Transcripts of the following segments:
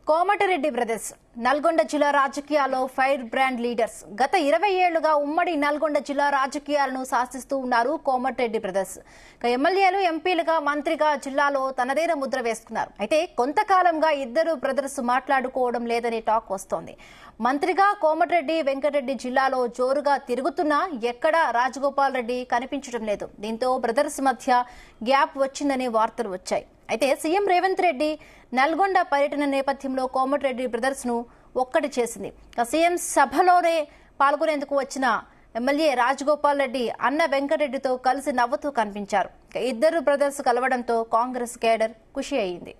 Komatireddy brothers Nalgonda జిల్లా రాజకీయాల్లో fire brand leaders. గత 20 ఏళ్లుగా ఉమ్మడి నల్గొండ జిల్లా రాజకీయాలను శాసిస్తూ ఉన్నారు కోమటిరెడ్డి బ్రదర్స్. ఎమ్మెల్యేలు, ఎంపీలుగా, మంత్రిగా జిల్లాలో తనదైన ముద్ర వేసుకున్నారు. అయితే కొంతకాలంగా ఇద్దరు బ్రదర్స్ మాట్లాడుకోవడం లేదనే టాక్ వస్తోంది. మంత్రిగా కోమటిరెడ్డి వెంకటరెడ్డి జిల్లాలో జోరుగా తిరుగుతున్నా ఎక్కడా రాజగోపాల్ రెడ్డి కనిపించడం లేదు. దీంతో బ్రదర్స్ మధ్య గ్యాప్ వచ్చిందనే వార్తలు వచ్చాయి. అయితే సీఎం రేవంత్ రెడ్డి నల్గొండ పర్యటన నేపథ్యంలో కోమటిరెడ్డి బ్రదర్స్ ను ఒక్కటి చేసింది. సీఎం సభలోనే పాల్గొనేందుకు వచ్చిన ఎమ్మెల్యే రాజగోపాల్ రెడ్డి అన్న వెంకటరెడ్డితో కలిసి నవ్వుతూ కనిపించారు. ఇద్దరు బ్రదర్స్ కలవడంతో కాంగ్రెస్ కేడర్ ఖుషి అయింది.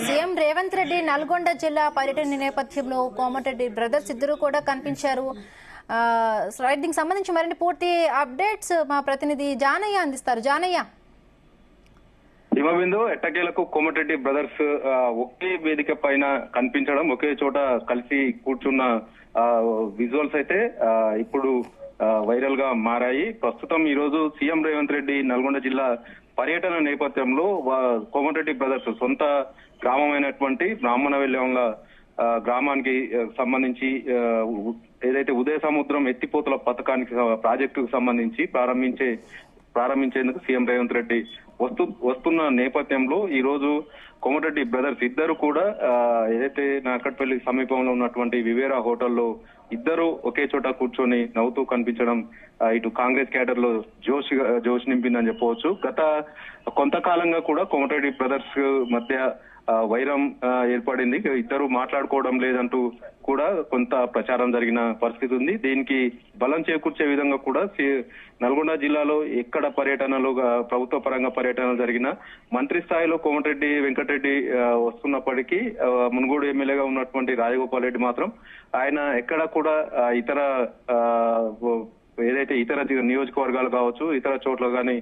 సీఎం రేవంత్ రెడ్డి నల్గొండ జిల్లా పర్యటన నేపథ్యంలో కోమటిరెడ్డి బ్రదర్స్ ఇద్దరు కూడా కనిపించారు. దీనికి సంబంధించి మరిన్ని పూర్తి అప్డేట్స్ మా ప్రతినిధి జానయ్య అందిస్తారు. జానయ్య, హిమబిందు ఎట్టకేలకు కోమటిరెడ్డి బ్రదర్స్ ఒకే వేదిక పైన కనిపించడం, ఒకే చోట కలిసి కూర్చున్న విజువల్స్ అయితే ఇప్పుడు వైరల్ గా మారాయి. ప్రస్తుతం ఈ రోజు సీఎం రేవంత్ రెడ్డి నల్గొండ జిల్లా పర్యటన నేపథ్యంలో కోమటిరెడ్డి బ్రదర్స్ సొంత గ్రామమైనటువంటి బ్రాహ్మణవెల్లంల గ్రామానికి సంబంధించి ఏదైతే ఉదయ సముద్రం ఎత్తిపోతల పథకానికి ప్రాజెక్టుకు సంబంధించి ప్రారంభించేందుకు సీఎం రేవంత్ రెడ్డి వస్తున్న నేపథ్యంలో ఈ రోజు కోమటిరెడ్డి బ్రదర్స్ ఇద్దరు కూడా ఏదైతే నాకట్పల్లి సమీపంలో ఉన్నటువంటి వివేరా హోటల్లో ఇద్దరు ఒకే చోట కూర్చొని నవ్వుతూ కనిపించడం ఇటు కాంగ్రెస్ క్యాడర్ లో జోష్ నింపిందని చెప్పవచ్చు. గత కొంతకాలంగా కూడా కోమటిరెడ్డి బ్రదర్స్ మధ్య వైరం ఏర్పడింది. ఇద్దరు మాట్లాడుకోవడం లేదంటూ కూడా కొంత ప్రచారం జరిగిన పరిస్థితి ఉంది. దీనికి బలం చేకూర్చే విధంగా కూడా నల్గొండ జిల్లాలో ఎక్కడ పర్యటనలు, ప్రభుత్వ పరంగా పర్యటనలు జరిగిన మంత్రి స్థాయిలో కోమటిరెడ్డి వెంకటరెడ్డి వస్తున్నప్పటికీ మునుగోడు ఎమ్మెల్యేగా ఉన్నటువంటి రాజగోపాల్ రెడ్డి మాత్రం ఆయన ఎక్కడ కూడా ఏదైతే ఇతర నియోజకవర్గాలు కావచ్చు, ఇతర చోట్ల కానీ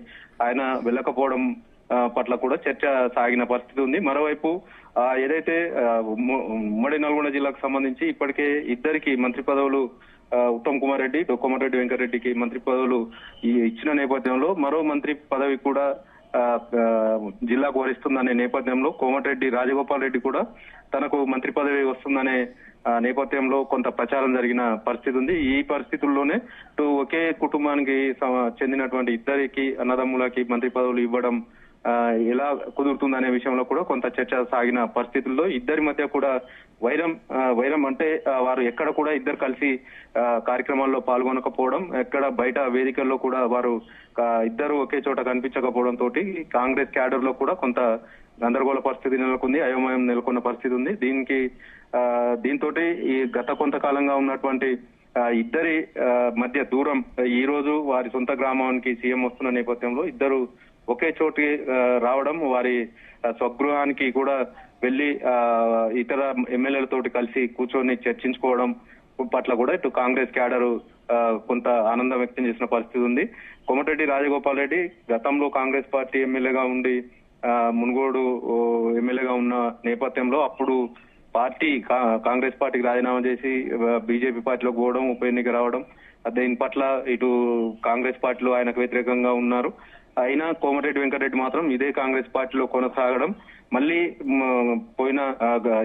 ఆయన వెళ్ళకపోవడం పట్ల కూడా చర్చ సాగిన పరిస్థితి ఉంది. మరోవైపు ఏదైతే ఉమ్మడి నల్గొండ జిల్లాకు సంబంధించి ఇప్పటికే ఇద్దరికి మంత్రి పదవులు ఉత్తమ్ కుమార్ రెడ్డి, కోమటిరెడ్డి వెంకటరెడ్డికి మంత్రి పదవులు ఇచ్చిన నేపథ్యంలో మరో మంత్రి పదవి కూడా జిల్లాకు వరిస్తుందనే నేపథ్యంలో కోమటిరెడ్డి రాజగోపాల్ రెడ్డి కూడా తనకు మంత్రి పదవి వస్తుందనే నేపథ్యంలో కొంత ప్రచారం జరిగిన పరిస్థితి ఉంది. ఈ పరిస్థితుల్లోనే ఒకే కుటుంబానికి చెందినటువంటి ఇద్దరికి అన్నదమ్ములకి మంత్రి పదవులు ఇవ్వడం ఎలా కుదురుతుందనే విషయంలో కూడా కొంత చర్చ సాగిన పరిస్థితుల్లో ఇద్దరి మధ్య కూడా వైరం అంటే వారు ఎక్కడ కూడా ఇద్దరు కలిసి కార్యక్రమాల్లో పాల్గొనకపోవడం, ఎక్కడ బయట వేదికల్లో కూడా వారు ఇద్దరు ఒకే చోట కనిపించకపోవడం తోటి కాంగ్రెస్ క్యాడర్ లో కూడా కొంత గందరగోళ పరిస్థితి నెలకొంది, అయోమయం నెలకొన్న పరిస్థితి ఉంది. దీంతో ఈ గత కొంతకాలంగా ఉన్నటువంటి ఇద్దరి మధ్య దూరం ఈ రోజు వారి సొంత గ్రామానికి సీఎం వస్తున్న నేపథ్యంలో ఇద్దరు ఒకే చోటి రావడం, వారి స్వగృహానికి కూడా వెళ్లి ఇతర ఎమ్మెల్యేలతోటి కలిసి కూర్చొని చర్చించుకోవడం పట్ల కూడా ఇటు కాంగ్రెస్ క్యాడర్ కొంత ఆనందం వ్యక్తం చేసిన పరిస్థితి ఉంది. కోమటిరెడ్డి రాజగోపాల్ రెడ్డి గతంలో కాంగ్రెస్ పార్టీ ఎమ్మెల్యేగా ఉండి మునుగోడు ఎమ్మెల్యేగా ఉన్న నేపథ్యంలో అప్పుడు కాంగ్రెస్ పార్టీకి రాజీనామా చేసి బీజేపీ పార్టీలోకి పోవడం, ఉప ఎన్నిక రావడం, దీని పట్ల ఇటు కాంగ్రెస్ పార్టీలో ఆయనకు వ్యతిరేకంగా ఉన్నారు. అయినా కోమటిరెడ్డి వెంకటరెడ్డి మాత్రం ఇదే కాంగ్రెస్ పార్టీలో కొనసాగడం, మళ్ళీ పోయిన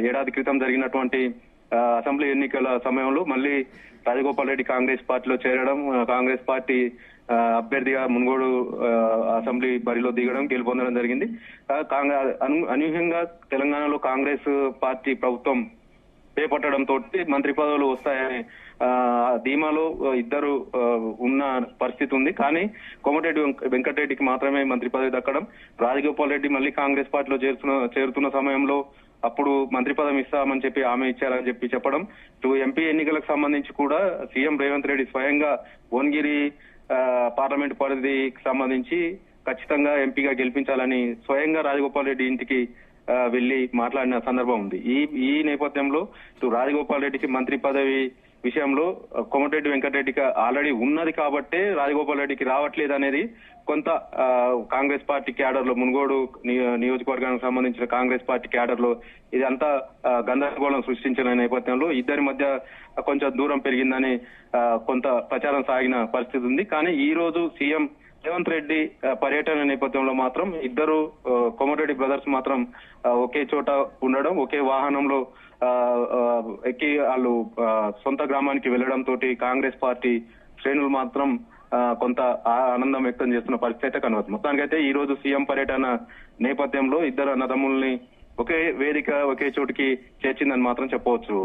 ఏడాది క్రితం జరిగినటువంటి అసెంబ్లీ ఎన్నికల సమయంలో మళ్ళీ రాజగోపాల్ రెడ్డి కాంగ్రెస్ పార్టీలో చేరడం, కాంగ్రెస్ పార్టీ అభ్యర్థిగా మునుగోడు అసెంబ్లీ బరిలో దిగడం, గెలుపొందడం జరిగింది. అనూహ్యంగా తెలంగాణలో కాంగ్రెస్ పార్టీ ప్రభుత్వం చేపట్టడంతో మంత్రి పదవులు వస్తాయని ధీమాలో ఇద్దరు ఉన్న పరిస్థితి ఉంది. కానీ కోమటిరెడ్డి వెంకటరెడ్డికి మాత్రమే మంత్రి పదవి దక్కడం, రాజగోపాల్ రెడ్డి మళ్ళీ కాంగ్రెస్ పార్టీలో చేరుతున్న సమయంలో అప్పుడు మంత్రి పదవి ఇస్తామని చెప్పి హామీ ఇచ్చారని చెప్పడం, ఎంపీ ఎన్నికలకు సంబంధించి కూడా సీఎం రేవంత్ రెడ్డి స్వయంగా భువనగిరి పార్లమెంట్ పరిధికి సంబంధించి ఖచ్చితంగా ఎంపీగా గెలిపించాలని స్వయంగా రాజగోపాల్ రెడ్డి ఇంటికి వెళ్లి మాట్లాడిన సందర్భం ఉంది. ఈ నేపథ్యంలో రాజగోపాల్ రెడ్డికి మంత్రి పదవి విషయంలో కోమటిరెడ్డి వెంకటరెడ్డికి ఆల్రెడీ ఉన్నది కాబట్టే రాజగోపాల్ రెడ్డికి రావట్లేదు అనేది కొంత కాంగ్రెస్ పార్టీ క్యాడర్ లో మునుగోడు నియోజకవర్గానికి సంబంధించిన కాంగ్రెస్ పార్టీ క్యాడర్ లో ఇదంతా గందరగోళం సృష్టించిన నేపథ్యంలో ఇద్దరి మధ్య కొంచెం దూరం పెరిగిందని కొంత ప్రచారం సాగిన పరిస్థితి ఉంది. కానీ ఈ రోజు సీఎం రేవంత్ రెడ్డి పర్యటన నేపథ్యంలో మాత్రం ఇద్దరు కోమటిరెడ్డి బ్రదర్స్ మాత్రం ఒకే చోట ఉండడం, ఒకే వాహనంలో ఎక్కి వాళ్ళు సొంత గ్రామానికి వెళ్లడం తోటి కాంగ్రెస్ పార్టీ శ్రేణులు మాత్రం కొంత ఆనందం వ్యక్తం చేస్తున్న పరిస్థితి అయితే కనబడుతుంది. మొత్తానికైతే ఈ రోజు సీఎం పర్యటన నేపథ్యంలో ఇద్దరు అన్నదమ్ముల్ని ఒకే వేదిక ఒకే చోటికి చేర్చిందని మాత్రం చెప్పవచ్చు.